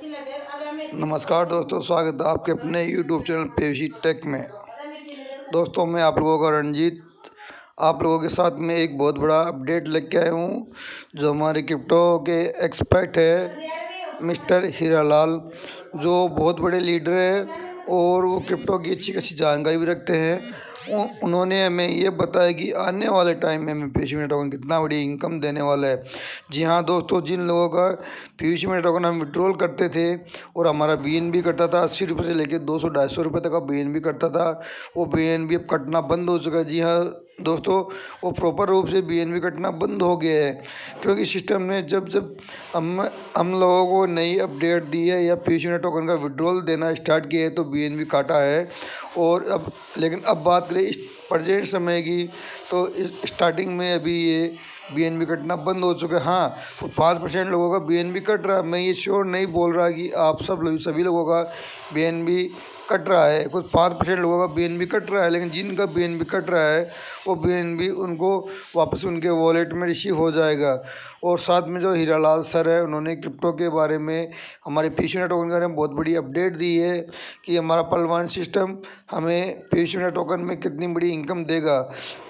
नमस्कार दोस्तों, स्वागत है आपके अपने YouTube चैनल पेशी टेक में। दोस्तों, मैं आप लोगों का रंजीत आप लोगों के साथ में एक बहुत बड़ा अपडेट लेके आया हूँ। जो हमारे क्रिप्टो के एक्सपर्ट है मिस्टर हीरालाल, जो बहुत बड़े लीडर है और वो क्रिप्टो की अच्छी खासी जानकारी भी रखते हैं। उन्होंने हमें ये बताया कि आने वाले टाइम में हमें पीयूष टोकन कितना बड़ी इनकम देने वाला है। जी हाँ दोस्तों, जिन लोगों का पीयूष टोकन हम विड्रॉल करते थे और हमारा BNB कटता था 80 रुपये से लेकर 200-250 रुपये तक का BNB कटता था, वो BNB अब कटना बंद हो चुका है। जी हाँ दोस्तों, वो प्रॉपर रूप से BNB कटना बंद हो गया है, क्योंकि सिस्टम ने जब जब हम लोगों को नई अपडेट दी है या पीयूष टोकन का विड्रॉल देना स्टार्ट किया है तो BNB काटा है। और अब लेकिन अब बात करें इस प्रेजेंट समय की, तो स्टार्टिंग में अभी ये BNB कटना बंद हो चुका है। हाँ, 5% लोगों का BNB कट रहा है। मैं ये श्योर नहीं बोल रहा कि आप सभी लोगों का BNB कट रहा है। कुछ 5% लोगों का BNB कट रहा है, लेकिन जिनका BNB कट रहा है वो BNB उनको वापस उनके वॉलेट में रिसीव हो जाएगा। और साथ में जो हीरालाल सर है, उन्होंने क्रिप्टो के बारे में, हमारे पीयूष टोकन के बारे में बहुत बड़ी अपडेट दी है कि हमारा पलवान सिस्टम हमें पीयूष टोकन में कितनी बड़ी इनकम देगा।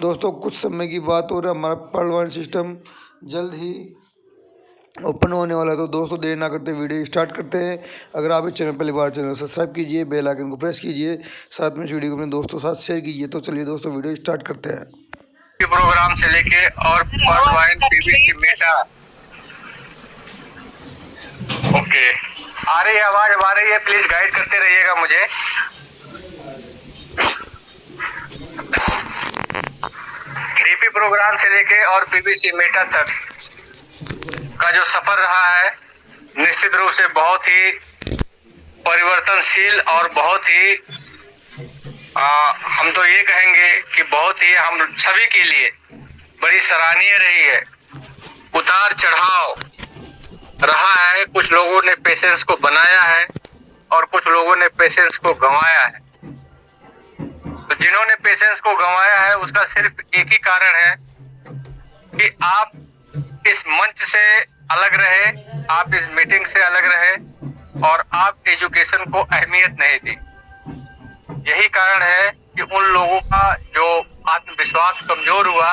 दोस्तों, कुछ समय की बात हो रहा है, हमारा पलवान सिस्टम जल्द ही ओपन होने वाला है। तो दोस्तों, देर ना करते वीडियो स्टार्ट करते हैं। अगर आप इस चैनल पहली बार चैनल सब्सक्राइब कीजिए, बेल आइकन को प्रेस कीजिए, साथ में इस वीडियो को अपने दोस्तों के साथ शेयर कीजिए। तो चलिए दोस्तों, वीडियो स्टार्ट करते हैं। प्रोग्राम से लेके और पर्लवाइन PBC मेटा। ओके, आ रही है आवाज, आ रही है, प्लीज गाइड करते रहिएगा मुझे। DP प्रोग्राम से लेके और PBC मेटा तक का जो सफर रहा है, निश्चित रूप से बहुत ही परिवर्तनशील और बहुत ही हम तो ये कहेंगे कि बहुत ही हम सभी के लिए बड़ी सराहनीय रही है। उतार चढ़ाव रहा है, कुछ लोगों ने पेशेंस को बनाया है और कुछ लोगों ने पेशेंस को गंवाया है। तो जिन्होंने पेशेंस को गंवाया है उसका सिर्फ एक ही कारण है कि आप इस मंच से अलग रहे, आप इस मीटिंग से अलग रहे और आप एजुकेशन को अहमियत नहीं दी। यही कारण है कि उन लोगों का जो आत्मविश्वास कमजोर हुआ,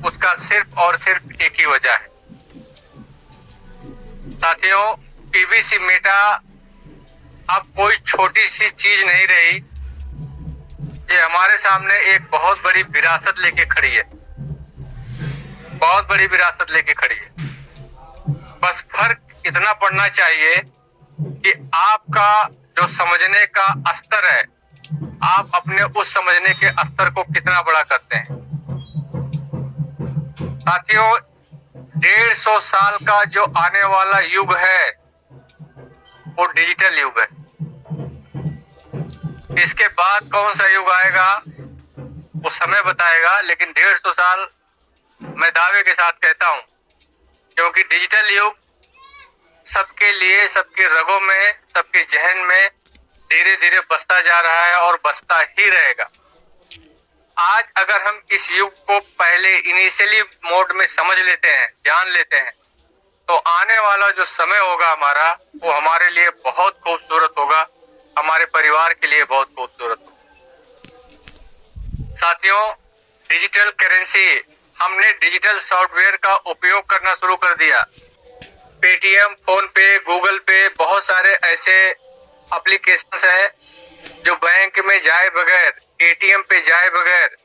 उसका सिर्फ और सिर्फ एक ही वजह है। साथियों, PBC मेटा अब कोई छोटी सी चीज नहीं रही। ये हमारे सामने एक बहुत बड़ी विरासत लेके खड़ी है, बहुत बड़ी विरासत लेके खड़ी है। बस फर्क इतना पड़ना चाहिए कि आपका जो समझने का स्तर है, आप अपने उस समझने के स्तर को कितना बड़ा करते हैं। साथियों, 150 साल का जो आने वाला युग है वो डिजिटल युग है। इसके बाद कौन सा युग आएगा वो समय बताएगा, लेकिन 150 साल मैं दावे के साथ कहता हूं, क्योंकि डिजिटल युग सबके लिए, सबके रगों में, सबके जहन में धीरे धीरे बसता जा रहा है और बसता ही रहेगा। आज अगर हम इस युग को पहले इनिशियली मोड में समझ लेते हैं, जान लेते हैं, तो आने वाला जो समय होगा हमारा, वो हमारे लिए बहुत खूबसूरत होगा, हमारे परिवार के लिए बहुत खूबसूरत होगा। साथियों, डिजिटल करेंसी, हमने डिजिटल सॉफ्टवेयर का उपयोग करना शुरू कर दिया। पेटीएम, फोन पे, गूगल पे, बहुत सारे ऐसे एप्लीकेशंस हैं जो बैंक में जाए बगैर, ATM पे जाए बगैर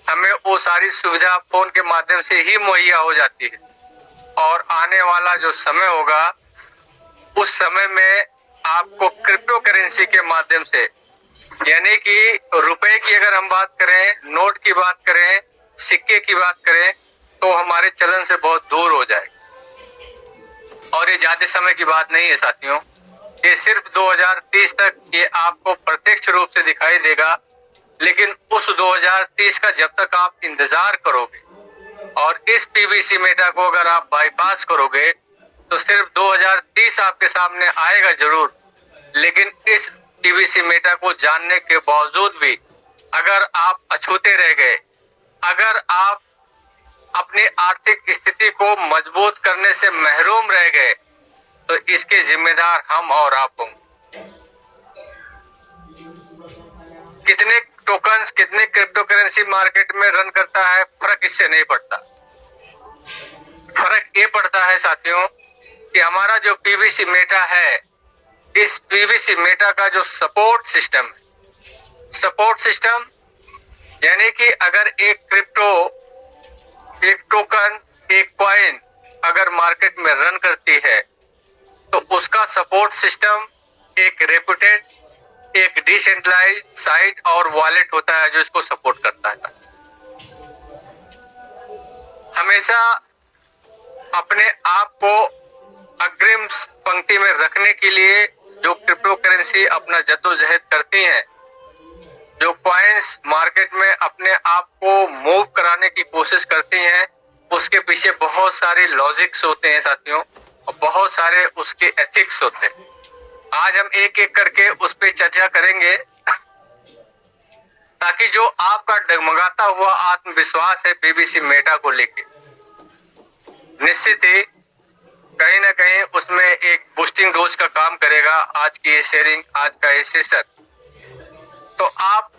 हमें वो सारी सुविधा फोन के माध्यम से ही मुहैया हो जाती है। और आने वाला जो समय होगा, उस समय में आपको क्रिप्टो करेंसी के माध्यम से, यानी कि रुपए की अगर हम बात करें, नोट की बात करें, सिक्के की बात करें, तो हमारे चलन से बहुत दूर हो जाएगा। और ये ज्यादा समय की बात नहीं है साथियों, ये सिर्फ 2030 तक ये आपको प्रत्यक्ष रूप से दिखाई देगा। लेकिन उस 2030 का जब तक आप इंतजार करोगे और इस PBC मेटा को अगर आप बाईपास करोगे, तो सिर्फ 2030 आपके सामने आएगा जरूर, लेकिन इस PBC मेटा को जानने के बावजूद भी अगर आप अछूते रह गए, अगर आप अपनी आर्थिक स्थिति को मजबूत करने से महरूम रह गए, तो इसके जिम्मेदार हम और आप होंगे। कितने टोकन्स, कितने क्रिप्टो करेंसी मार्केट में रन करता है, फर्क इससे नहीं पड़ता। फर्क ये पड़ता है साथियों कि हमारा जो पीवीसी मेटा है, इस पीवीसी मेटा का जो सपोर्ट सिस्टम यानी कि अगर एक क्रिप्टो, एक टोकन, एक कॉइन अगर मार्केट में रन करती है तो उसका सपोर्ट सिस्टम एक रेप्यूटेड, एक डिसेंट्रलाइज्ड साइट और वॉलेट होता है जो इसको सपोर्ट करता है। हमेशा अपने आप को अग्रिम पंक्ति में रखने के लिए जो क्रिप्टो करेंसी अपना जद्दोजहद करती हैं, जो कॉइन्स मार्केट में अपने आप को मूव कराने की कोशिश करती हैं, उसके पीछे बहुत सारे लॉजिक्स होते हैं साथियों, और बहुत सारे उसके एथिक्स होते हैं। आज हम एक एक करके उस पर चर्चा करेंगे ताकि जो आपका डगमगाता हुआ आत्मविश्वास है पीवीसी मेटा को लेके, निश्चित ही कहीं ना कहीं उसमें एक बूस्टिंग डोज का काम करेगा आज की ये शेयरिंग, आज का ये सेशन। तो आप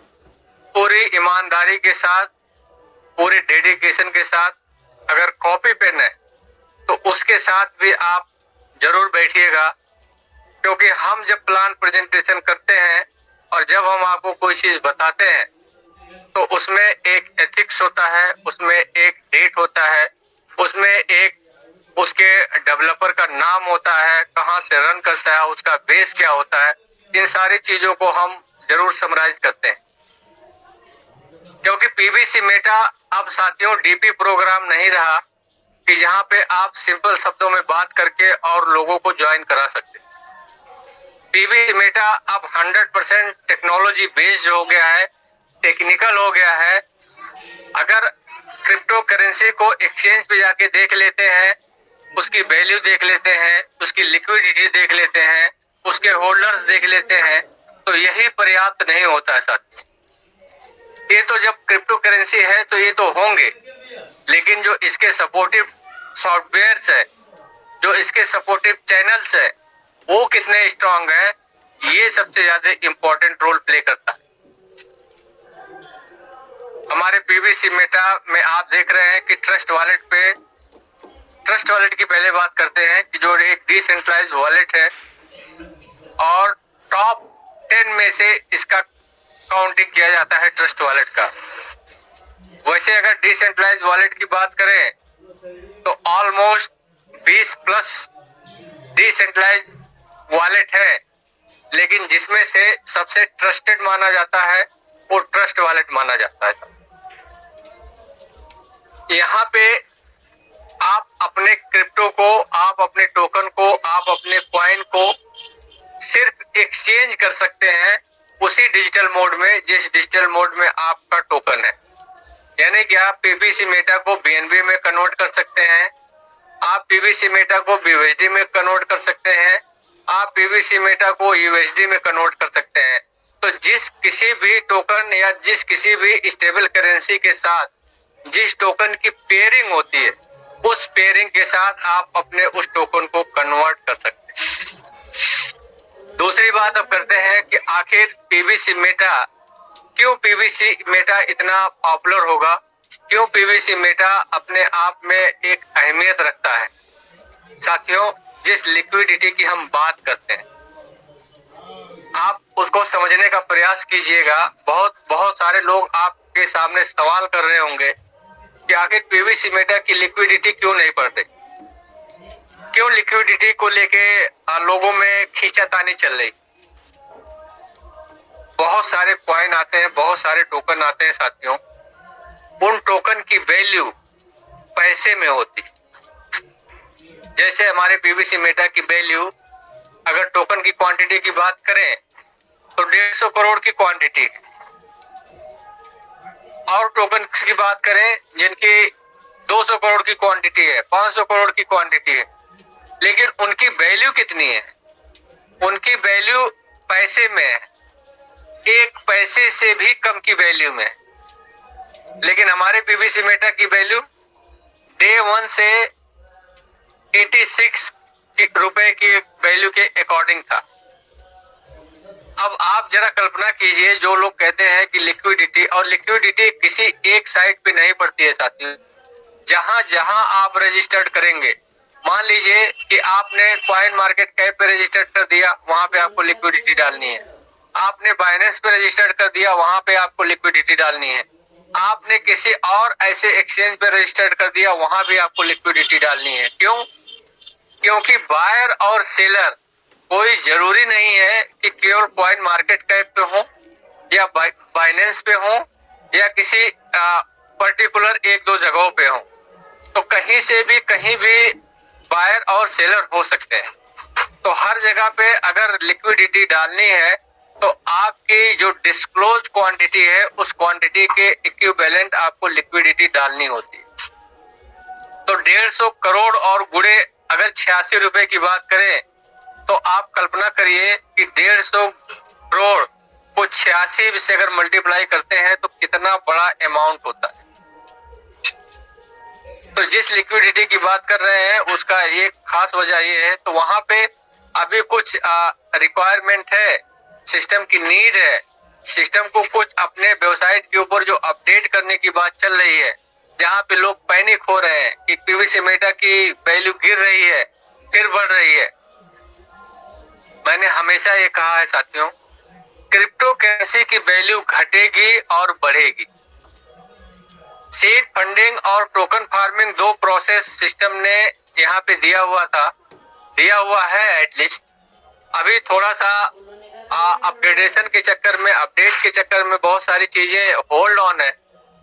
पूरी ईमानदारी के साथ, पूरे डेडिकेशन के साथ, अगर कॉपी पेन है तो उसके साथ भी आप जरूर बैठिएगा, क्योंकि हम जब प्लान प्रेजेंटेशन करते हैं और जब हम आपको कोई चीज बताते हैं तो उसमें एक एथिक्स होता है, उसमें एक डेट होता है, उसमें एक उसके डेवलपर का नाम होता है, कहां से रन करता है, उसका बेस क्या होता है। इन सारी चीजों को हम जरूर समराइज करते हैं, क्योंकि पीवीसी मेटा अब साथियों डीपी प्रोग्राम नहीं रहा कि जहां पे आप सिंपल शब्दों में बात करके और लोगों को ज्वाइन करा सकते। पीवीसी मेटा अब 100% टेक्नोलॉजी बेस्ड हो गया है, टेक्निकल हो गया है। अगर क्रिप्टो करेंसी को एक्सचेंज पे जाके देख लेते हैं, उसकी वैल्यू देख लेते हैं, उसकी लिक्विडिटी देख लेते हैं, उसके होल्डर्स देख लेते हैं, तो यही पर्याप्त नहीं होता है साथियों। ये तो जब क्रिप्टो करेंसी है तो ये तो होंगे, लेकिन जो इसके सपोर्टिव सॉफ्टवेयर्स है, जो इसके सपोर्टिव चैनल्स है, वो कितने स्ट्रांग है, ये सबसे ज्यादा इंपॉर्टेंट रोल प्ले करता है। हमारे पीवीसी मेटा में आप देख रहे हैं कि ट्रस्ट वॉलेट पे, ट्रस्ट वॉलेट की पहले बात करते हैं कि जो एक डिसेंट्रलाइज्ड वॉलेट है और टॉप 10 में से इसका काउंटिंग किया जाता है ट्रस्ट वॉलेट का। वैसे अगर डिसेंट्रलाइज्ड वॉलेट की बात करें तो ऑलमोस्ट 20 प्लस डिसेंट्रलाइज्ड वॉलेट है, लेकिन जिसमें से सबसे ट्रस्टेड माना जाता है वो ट्रस्ट वॉलेट माना जाता है। यहाँ पे आप अपने क्रिप्टो को, आप अपने टोकन को, आप अपने कॉइन को सिर्फ एक्सचेंज कर सकते हैं उसी डिजिटल मोड में जिस डिजिटल मोड में आपका टोकन है। यानी कि आप पीवीसी मेटा को बीएनबी में कन्वर्ट कर सकते हैं, आप पीवीसी मेटा को बीयूएसडी में कन्वर्ट कर सकते हैं, आप पीवीसी मेटा को यूएसडी में कन्वर्ट कर सकते हैं। तो जिस किसी भी टोकन या जिस किसी भी स्टेबल करेंसी के साथ जिस टोकन की पेयरिंग होती है, उस पेयरिंग के साथ आप अपने उस टोकन को कन्वर्ट कर सकते हैं। दूसरी बात अब करते हैं कि आखिर पीवीसी मेटा, क्यों पीवीसी मेटा इतना पॉपुलर होगा, क्यों पीवीसी मेटा अपने आप में एक अहमियत रखता है। साथियों, जिस लिक्विडिटी की हम बात करते हैं, आप उसको समझने का प्रयास कीजिएगा। बहुत सारे लोग आपके सामने सवाल कर रहे होंगे कि आखिर पीवीसी मेटा की लिक्विडिटी क्यों नहीं बढ़ रही, क्यों लिक्विडिटी को लेके लोगों में खींचातानी चल रही। बहुत सारे कॉइन आते हैं, बहुत सारे टोकन आते हैं साथियों, उन टोकन की वैल्यू पैसे में होती। जैसे हमारे पीवीसी मेटा की वैल्यू, अगर टोकन की क्वांटिटी की बात करें तो 150 करोड़ की क्वांटिटी है, और टोकन की बात करें जिनकी 200 करोड़ की क्वांटिटी है, 500 करोड़ की क्वांटिटी है, लेकिन उनकी वैल्यू कितनी है? उनकी वैल्यू पैसे में है, 1 पैसे से भी कम की वैल्यू में। लेकिन हमारे पीवीसी मेटा की वैल्यू डे 1 से 86 रुपए की वैल्यू के अकॉर्डिंग था। अब आप जरा कल्पना कीजिए, जो लोग कहते हैं कि लिक्विडिटी, और लिक्विडिटी किसी एक साइट पे नहीं पड़ती है साथियों। जहां जहां आप रजिस्टर्ड करेंगे, मान लीजिए कि आपने कॉइन मार्केट कैप पे रजिस्टर्ड कर दिया, वहां पे आपको लिक्विडिटी डालनी है। आपने बाइनेंस पे रजिस्टर्ड कर दिया, वहां पे आपको लिक्विडिटी डालनी है। आपने किसी और ऐसे एक्सचेंज पे रजिस्टर्ड कर दिया, वहां भी आपको लिक्विडिटी डालनी है। क्यों? क्योंकि बायर और सेलर कोई जरूरी नहीं है कि केवल कॉइन मार्केट कैप पे हो या बाइनेंस पे हो या किसी पर्टिकुलर एक दो जगहों पे हो। तो कहीं से भी कहीं भी बायर और सेलर हो सकते हैं। तो हर जगह पे अगर लिक्विडिटी डालनी है तो आपकी जो डिस्क्लोज क्वांटिटी है, उस क्वांटिटी के इक्विवेलेंट आपको लिक्विडिटी डालनी होती है। तो 150 करोड़ और गुणे अगर 86 रुपए की बात करें, तो आप कल्पना करिए कि 150 करोड़ को 86 से अगर मल्टीप्लाई करते हैं तो कितना बड़ा अमाउंट होता है। तो जिस लिक्विडिटी की बात कर रहे हैं उसका एक खास वजह ये है, तो वहां पे अभी कुछ रिक्वायरमेंट है, सिस्टम की नीड है, सिस्टम को कुछ अपने वेबसाइट के ऊपर जो अपडेट करने की बात चल रही है, जहां पे लोग पैनिक हो रहे हैं कि पीवीसी मेटा की वैल्यू गिर रही है फिर बढ़ रही है। मैंने हमेशा ये कहा है साथियों, क्रिप्टो करेंसी की वैल्यू घटेगी और बढ़ेगी। सीड फंडिंग और टोकन फार्मिंग दो प्रोसेस सिस्टम ने यहाँ पे दिया हुआ है एटलीस्ट। अभी थोड़ा सा अपग्रेडेशन के चक्कर में, अपडेट के चक्कर में बहुत सारी चीजें होल्ड ऑन है,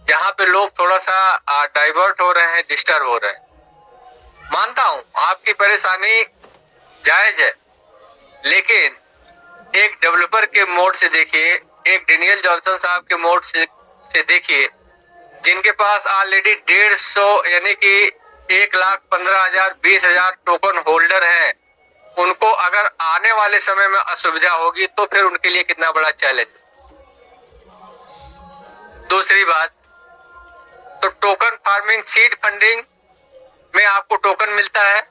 जहाँ पे लोग थोड़ा सा डाइवर्ट हो रहे हैं, डिस्टर्ब हो रहे हैं। मानता हूँ आपकी परेशानी जायज है, लेकिन एक डेवलपर के मोड से देखिए, एक डेनियल जॉनसन साहब के मोड से देखिए, जिनके पास ऑलरेडी 150 यानी कि 1,15,000 20,000 टोकन होल्डर हैं, उनको अगर आने वाले समय में असुविधा होगी तो फिर उनके लिए कितना बड़ा चैलेंज। दूसरी बात, तो टोकन फार्मिंग, सीड फंडिंग में आपको टोकन मिलता है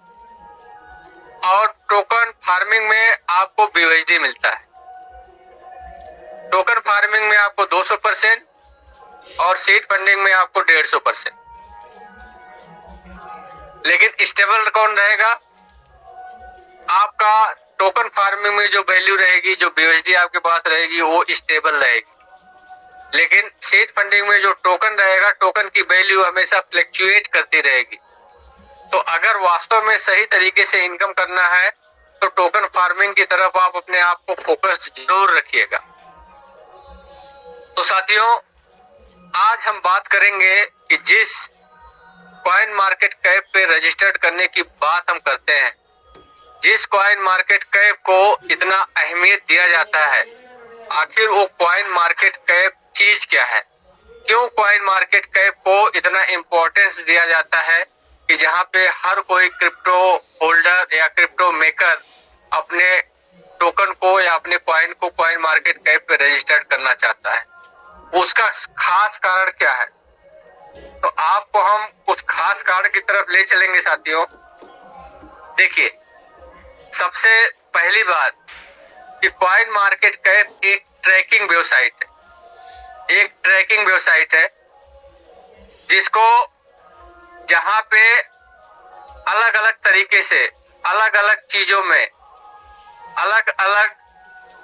और टोकन फार्मिंग में आपको बीयूएसडी मिलता है। टोकन फार्मिंग में आपको 200% और सीड फंडिंग में आपको 150%। लेकिन स्टेबल कौन रहेगा? आपका टोकन फार्मिंग में जो वैल्यू रहेगी, जो बीयूएसडी आपके पास रहेगी, वो स्टेबल रहेगी। लेकिन सीड फंडिंग में जो टोकन रहेगा, टोकन की वैल्यू हमेशा फ्लक्चुएट करती रहेगी। तो अगर वास्तव में सही तरीके से इनकम करना है तो टोकन फार्मिंग की तरफ आप अपने आप को फोकस जरूर रखिएगा। तो साथियों, आज हम बात करेंगे कि जिस कॉइन मार्केट कैप पे रजिस्टर्ड करने की बात हम करते हैं, जिस कॉइन मार्केट कैप को इतना अहमियत दिया जाता है, आखिर वो कॉइन मार्केट कैप चीज क्या है? क्यों कॉइन मार्केट कैप को इतना इम्पोर्टेंस दिया जाता है कि जहां पे हर कोई क्रिप्टो होल्डर या क्रिप्टो मेकर अपने टोकन को या अपने कॉइन को कॉइन मार्केट कैप पे रजिस्टर्ड करना चाहता है? उसका खास कारण क्या है? तो आपको हम उस खास कारण की तरफ ले चलेंगे साथियों। देखिए, सबसे पहली बात कि कॉइन मार्केट कैप एक ट्रैकिंग वेबसाइट है, एक ट्रैकिंग वेबसाइट है जिसको, जहां पे अलग अलग तरीके से, अलग अलग चीजों में, अलग अलग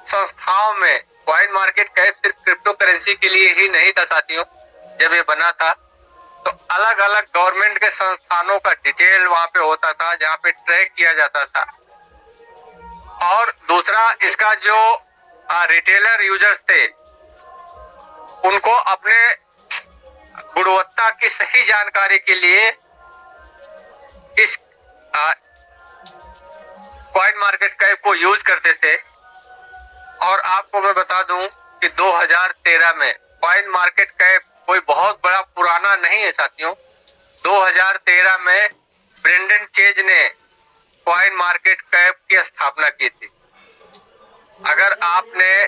संस्थाओं में, कॉइन मार्केट कैप सिर्फ क्रिप्टो करेंसी के लिए ही नहीं था साथियों। जब ये बना था तो अलग अलग गवर्नमेंट के संस्थानों का डिटेल वहां पे होता था, जहां पे ट्रैक किया जाता था। और दूसरा, इसका जो रिटेलर यूजर्स थे, उनको अपने गुणवत्ता की सही जानकारी के लिए इस कॉइन मार्केट कैप को यूज करते थे। और आपको मैं बता दूं कि 2013 में कॉइन मार्केट कैप कोई बहुत बड़ा पुराना नहीं है साथियों। 2013 में ब्रेंडन चेज ने कॉइन मार्केट कैप की स्थापना की थी। अगर आपने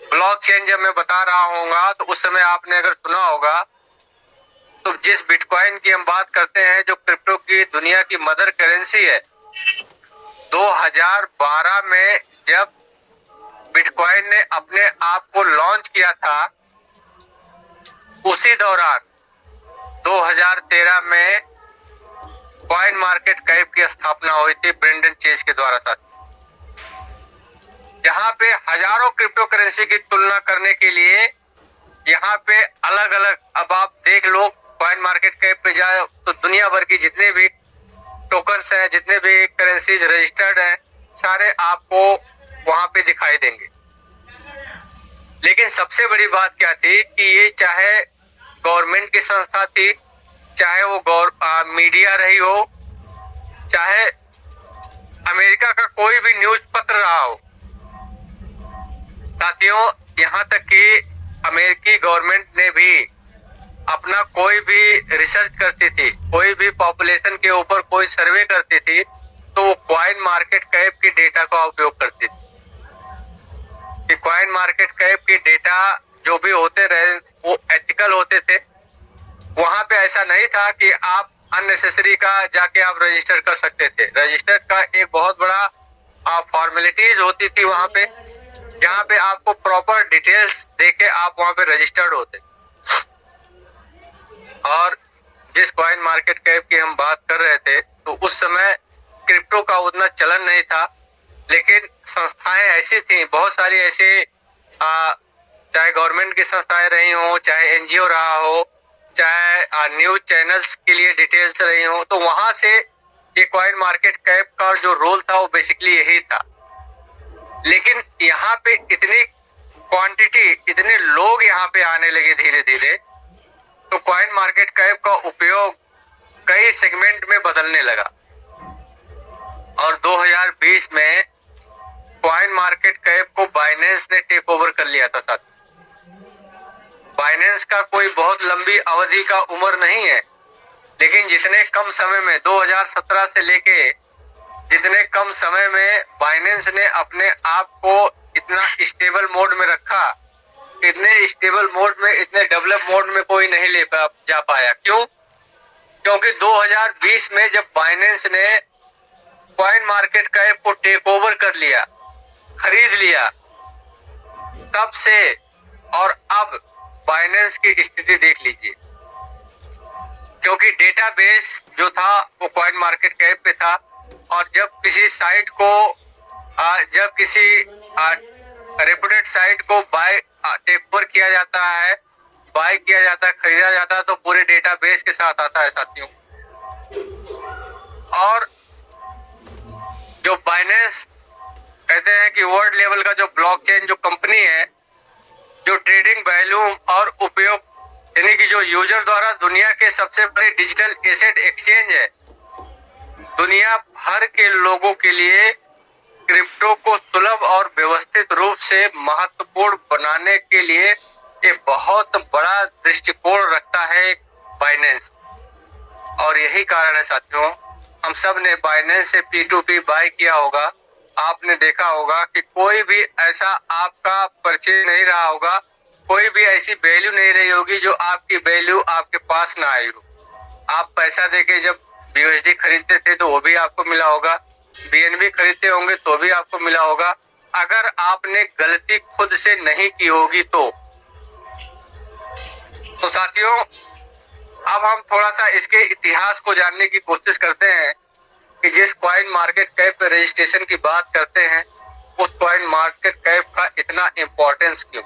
ब्लॉकचेन, जब मैं बता रहा होगा तो उस समय आपने अगर सुना होगा, तो जिस बिटकॉइन की हम बात करते हैं, जो क्रिप्टो की दुनिया की मदर करेंसी है, 2012 में जब बिटकॉइन ने अपने आप को लॉन्च किया था, उसी दौरान 2013 में कॉइन मार्केट कैप की स्थापना हुई थी ब्रेंडन चेज के द्वारा साथ, जहां पे हजारों क्रिप्टो करेंसी की तुलना करने के लिए यहाँ पे अलग अलग, अब आप देख लो कॉइन मार्केट कैप पे जाए तो दुनिया भर की जितने भी टोकन्स हैं, जितने भी करेंसीज रजिस्टर्ड हैं, सारे आपको वहां पे दिखाई देंगे। लेकिन सबसे बड़ी बात क्या थी कि ये चाहे गवर्नमेंट की संस्था थी, चाहे वो मीडिया रही हो, चाहे अमेरिका का कोई भी न्यूज पत्र रहा हो, साथियों यहाँ तक कि अमेरिकी गवर्नमेंट ने भी अपना कोई भी रिसर्च करती थी, कोई भी पॉपुलेशन के ऊपर कोई सर्वे करती थी, तो वो कॉइन मार्केट कैप के डेटा का उपयोग करती थी। कि कॉइन मार्केट कैप के डेटा जो भी होते रहे वो एथिकल होते थे। वहां पे ऐसा नहीं था कि आप अननेसेसरी का जाके आप रजिस्टर कर सकते थे। रजिस्टर का एक बहुत बड़ा फॉर्मेलिटीज होती थी वहां पे, जहां पे आपको प्रॉपर डिटेल्स देके आप वहां पे रजिस्टर्ड होते। और जिस कॉइन मार्केट कैप की हम बात कर रहे थे, तो उस समय क्रिप्टो का उतना चलन नहीं था, लेकिन संस्थाएं ऐसी थी, बहुत सारी ऐसे चाहे गवर्नमेंट की संस्थाएं रही हो, चाहे एनजीओ रहा हो, चाहे न्यूज चैनल्स के लिए डिटेल्स रही हो, तो वहां से ये कॉइन मार्केट कैप का जो रोल था वो बेसिकली यही था। लेकिन यहाँ पे इतनी क्वांटिटी, इतने लोग यहाँ पे आने लगे धीरे धीरे, तो कॉइन मार्केट कैप का उपयोग कई सेगमेंट में बदलने लगा। और 2020 में कॉइन मार्केट कैप को बाइनेंस ने टेक ओवर कर लिया था साथ। बाइनेंस का कोई बहुत लंबी अवधि का उम्र नहीं है, लेकिन जितने कम समय में 2017 से लेके जितने कम समय में बाइनेंस ने अपने आप को इतना स्टेबल मोड में रखा, इतने स्टेबल मोड में, इतने डेवलप मोड में कोई नहीं ले जा पाया। क्यों? क्योंकि 2020 में जब बाइनेंस ने कॉइन मार्केट कैप को टेक ओवर कर लिया, खरीद लिया, तब से और अब बाइनेंस की स्थिति देख लीजिए। क्योंकि डेटाबेस जो था वो कॉइन मार्केट कैप पे था, और जब किसी साइट को जब किसी रेपुटेड साइट को टेक ओवर किया जाता है, बाय किया जाता है, खरीदा जाता है, तो पूरे डेटाबेस के साथ आता है साथियों। और जो बाइनेंस कहते हैं कि वर्ल्ड लेवल का जो ब्लॉकचेन जो कंपनी है, जो ट्रेडिंग वैल्यूम और उपयोग, यानी कि जो यूजर द्वारा दुनिया के सबसे बड़े डिजिटल एसेट एक्सचेंज है, दुनिया भर के लोगों के लिए क्रिप्टो को सुलभ और व्यवस्थित रूप से महत्वपूर्ण बनाने के लिए एक बहुत बड़ा दृष्टिकोण रखता है बाइनेंस। और यही कारण है साथियों, हम सब ने बाइनेंस से P2P बाय किया होगा। आपने देखा होगा कि कोई भी ऐसा आपका परचेज नहीं रहा होगा, कोई भी ऐसी वैल्यू नहीं रही होगी जो आपकी वैल्यू आपके पास ना आई हो। आप पैसा देके जब BUSD खरीदते थे तो वो भी आपको मिला होगा, BNB खरीदते होंगे तो भी आपको मिला होगा, अगर आपने गलती खुद से नहीं की होगी तो साथियों, अब हम थोड़ा सा इसके इतिहास को जानने की कोशिश करते हैं कि जिस कॉइन मार्केट कैप पे रजिस्ट्रेशन की बात करते हैं, उस कॉइन मार्केट कैप का इतना इम्पोर्टेंस क्यों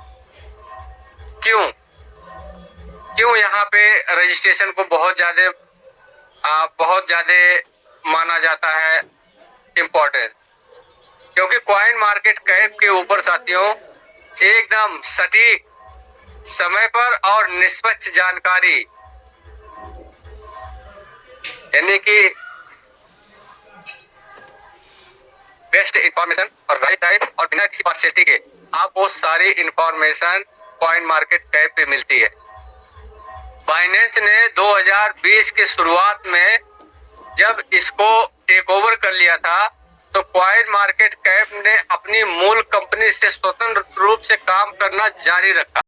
यहाँ पे रजिस्ट्रेशन को बहुत ज्यादा माना जाता है इम्पोर्टेंस। क्योंकि कॉइन मार्केट कैप के ऊपर साथियों एकदम सटीक, समय पर और निष्पक्ष जानकारी, यानी कि बेस्ट इंफॉर्मेशन और राइट टाइम और बिना किसी पार्शियलिटी के आपको सारी इंफॉर्मेशन कॉइन मार्केट कैप पे मिलती है। बाइनेंस ने 2020 के शुरुआत में जब इसको टेक ओवर कर लिया था, तो कॉइन मार्केट कैप ने अपनी मूल कंपनी से स्वतंत्र रूप से काम करना जारी रखा।